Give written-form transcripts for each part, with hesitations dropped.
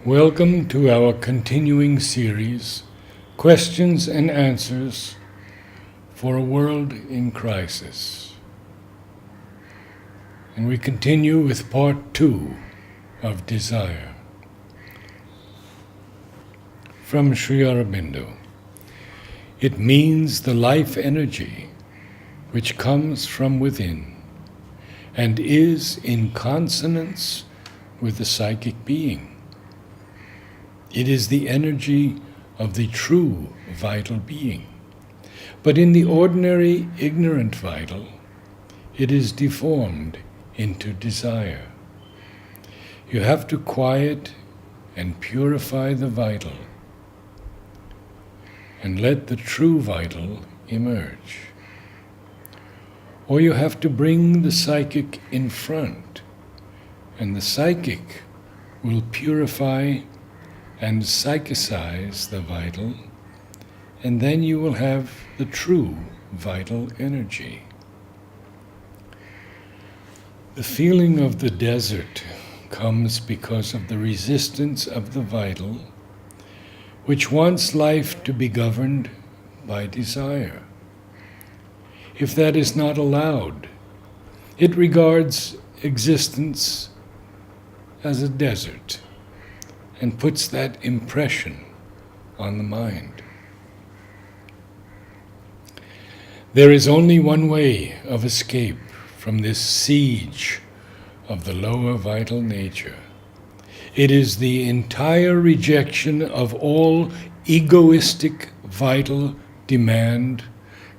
Welcome to our continuing series, Questions and Answers for a World in Crisis. And we continue with part 2 of Desire. From Sri Aurobindo. It means the life energy which comes from within and is in consonance with the psychic being. It is the energy of the true vital being. But in the ordinary ignorant vital, it is deformed into desire. You have to quiet and purify the vital and let the true vital emerge. Or you have to bring the psychic in front, and the psychic will purify and psychicize the vital, and then you will have the true vital energy. The feeling of the desert comes because of the resistance of the vital, which wants life to be governed by desire. If that is not allowed, it regards existence as a desert and puts that impression on the mind. There is only one way of escape from this siege of the lower vital nature. It is the entire rejection of all egoistic vital demand,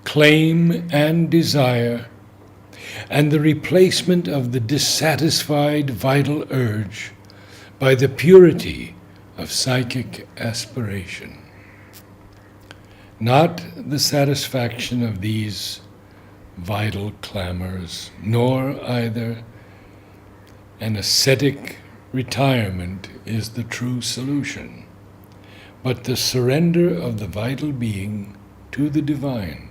claim, and desire, and the replacement of the dissatisfied vital urge by the purity of psychic aspiration. Not the satisfaction of these vital clamors, nor either an ascetic retirement is the true solution, but the surrender of the vital being to the divine,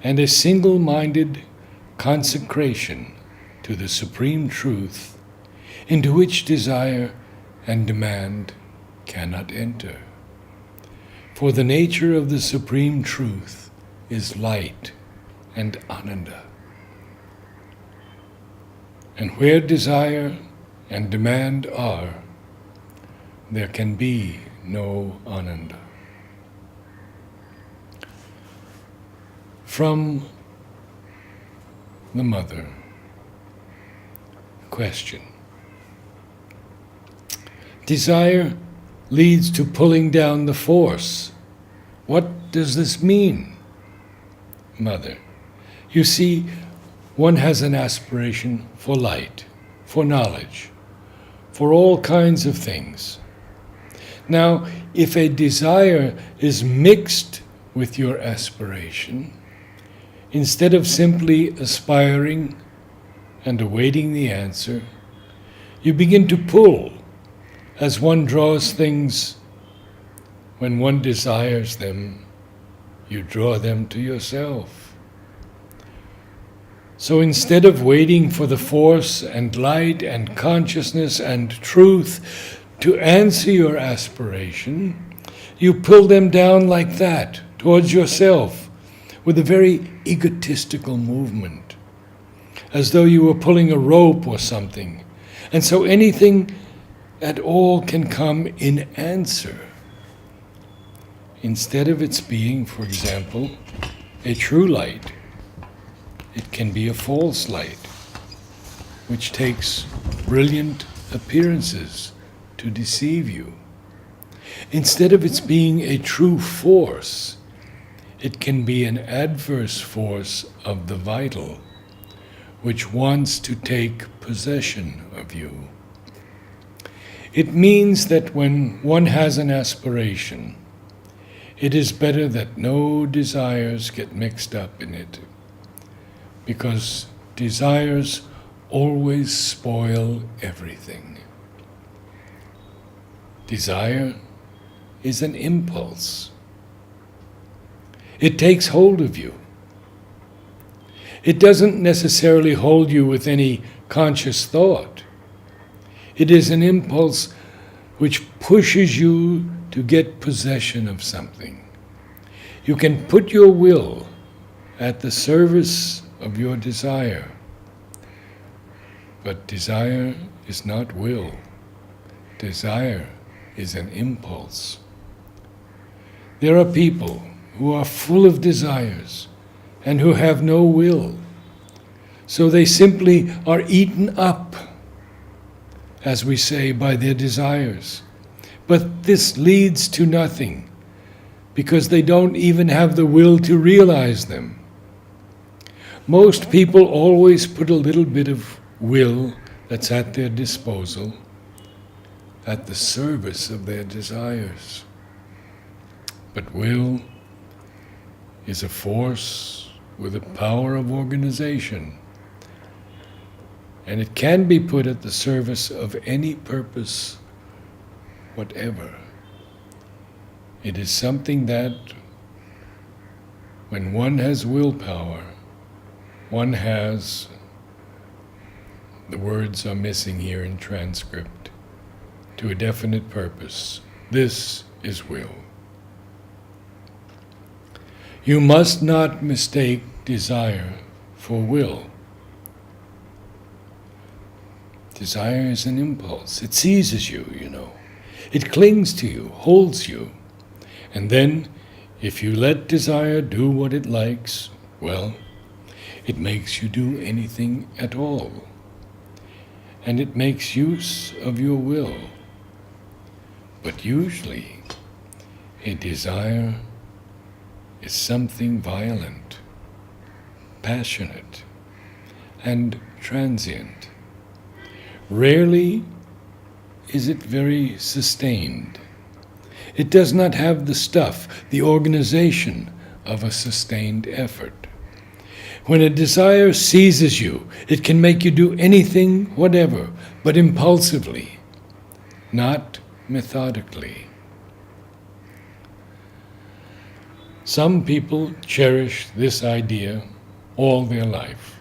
and a single-minded consecration to the supreme truth into which desire and demand cannot enter. For the nature of the supreme truth is light and ananda. And where desire and demand are, there can be no ananda. From the Mother. Question. Desire leads to pulling down the force. What does this mean? Mother. You see, one has an aspiration for light, for knowledge, for all kinds of things. Now, if a desire is mixed with your aspiration, instead of simply aspiring and awaiting the answer, you begin to pull. As one draws things, when one desires them, you draw them to yourself. So instead of waiting for the force and light and consciousness and truth to answer your aspiration, you pull them down like that, towards yourself, with a very egotistical movement, as though you were pulling a rope or something. And so anything at all can come in answer, instead of its being, for example, a true light. It can be a false light, which takes brilliant appearances to deceive you. Instead of its being a true force, it can be an adverse force of the vital, which wants to take possession of you. It means that when one has an aspiration, it is better that no desires get mixed up in it, because desires always spoil everything. Desire is an impulse. It takes hold of you. It doesn't necessarily hold you with any conscious thought. It is an impulse which pushes you to get possession of something. You can put your will at the service of your desire. But desire is not will. Desire is an impulse. There are people who are full of desires and who have no will. So they simply are eaten up, as we say, by their desires. But this leads to nothing, because they don't even have the will to realize them. Most people always put a little bit of will that's at their disposal at the service of their desires. But will is a force with a power of organization, and it can be put at the service of any purpose whatever. It is something that, when one has willpower, one has, the words are missing here in transcript, to a definite purpose. This is will. You must not mistake desire for will. Desire is an impulse. It seizes you, you know. It clings to you, holds you. And then, if you let desire do what it likes, well, it makes you do anything at all. And it makes use of your will. But usually, a desire is something violent, passionate, and transient. Rarely is it very sustained. It does not have the stuff, the organization of a sustained effort. When a desire seizes you, it can make you do anything, whatever, but impulsively, not methodically. Some people cherish this idea all their life.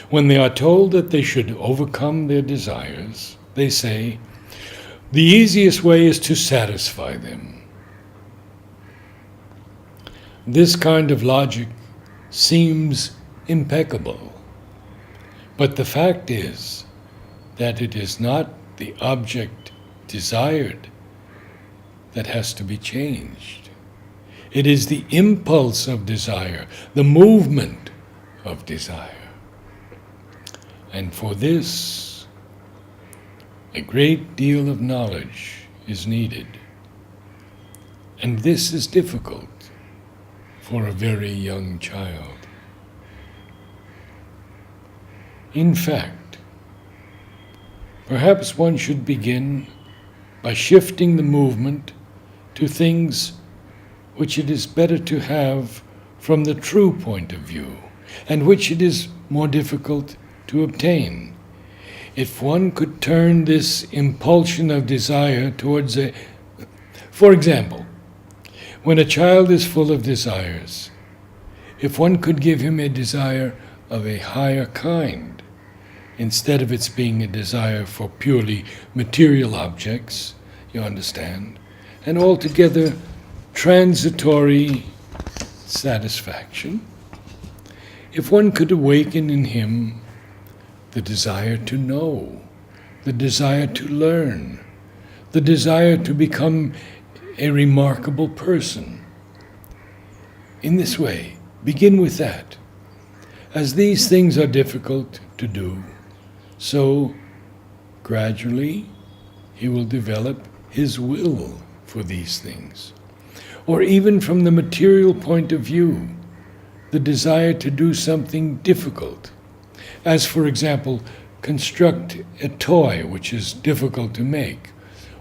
When they are told that they should overcome their desires, they say, the easiest way is to satisfy them. This kind of logic seems impeccable, but the fact is that it is not the object desired that has to be changed. It is the impulse of desire, the movement of desire. And for this, a great deal of knowledge is needed. And this is difficult for a very young child. In fact, perhaps one should begin by shifting the movement to things which it is better to have from the true point of view, and which it is more difficult to obtain. If one could turn this impulsion of desire towards for example, when a child is full of desires, if one could give him a desire of a higher kind, instead of its being a desire for purely material objects, you understand, and altogether transitory satisfaction, if one could awaken in him the desire to know, the desire to learn, the desire to become a remarkable person. In this way, begin with that. As these things are difficult to do, so gradually he will develop his will for these things. Or even from the material point of view, the desire to do something difficult, as, for example, construct a toy which is difficult to make,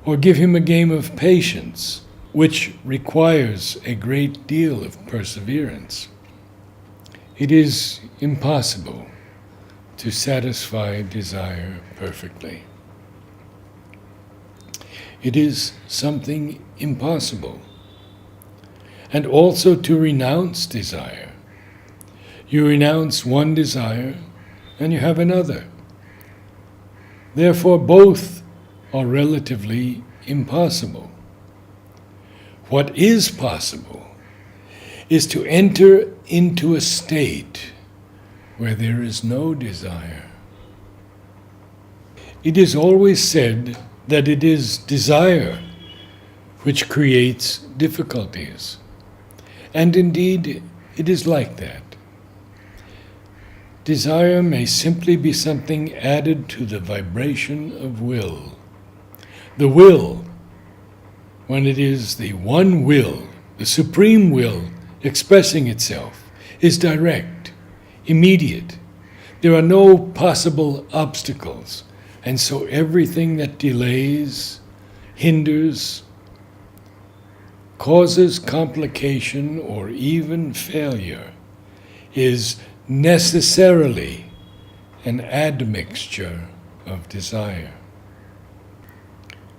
or give him a game of patience, which requires a great deal of perseverance. It is impossible to satisfy desire perfectly. It is something impossible. And also to renounce desire. You renounce one desire, and you have another. Therefore, both are relatively impossible. What is possible is to enter into a state where there is no desire. It is always said that it is desire which creates difficulties. And indeed, it is like that. Desire may simply be something added to the vibration of will. The will, when it is the one will, the supreme will expressing itself, is direct, immediate. There are no possible obstacles, and so everything that delays, hinders, causes complication or even failure is necessarily an admixture of desire.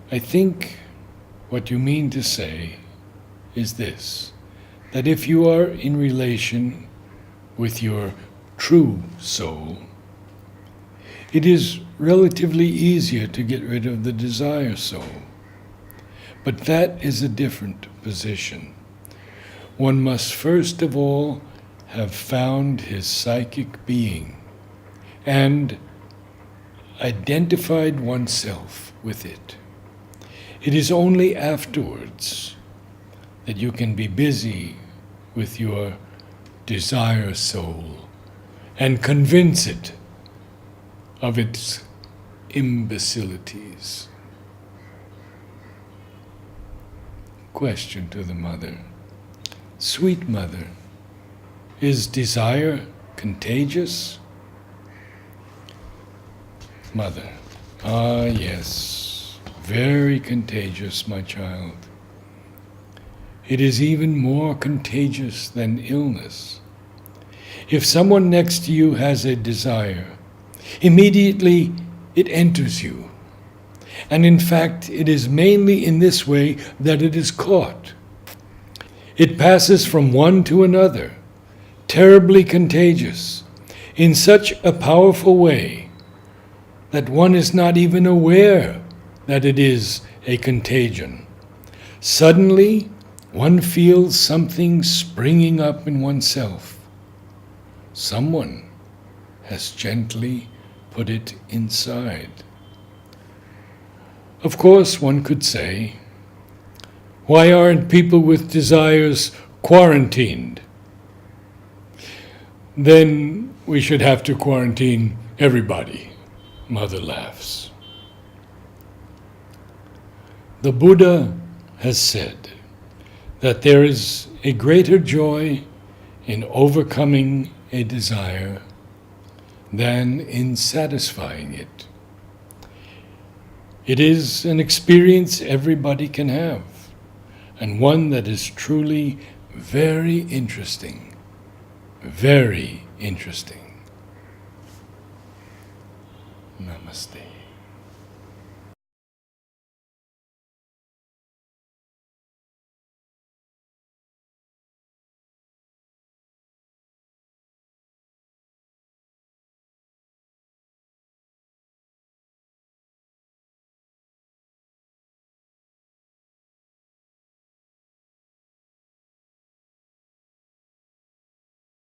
I think what you mean to say is this, that if you are in relation with your true soul, it is relatively easier to get rid of the desire soul. But that is a different position. One must first of all have found his psychic being and identified oneself with it. It is only afterwards that you can be busy with your desire soul and convince it of its imbecilities. Question to the mother. Sweet mother, is desire contagious? Mother. Ah, yes, very contagious, my child. It is even more contagious than illness. If someone next to you has a desire, immediately it enters you. And in fact, it is mainly in this way that it is caught. It passes from one to another, terribly contagious, in such a powerful way that one is not even aware that it is a contagion. Suddenly, one feels something springing up in oneself. Someone has gently put it inside. Of course, one could say, why aren't people with desires quarantined? Then we should have to quarantine everybody. Mother laughs. The Buddha has said that there is a greater joy in overcoming a desire than in satisfying it. It is an experience everybody can have, and one that is truly very interesting. Very interesting. Namaste.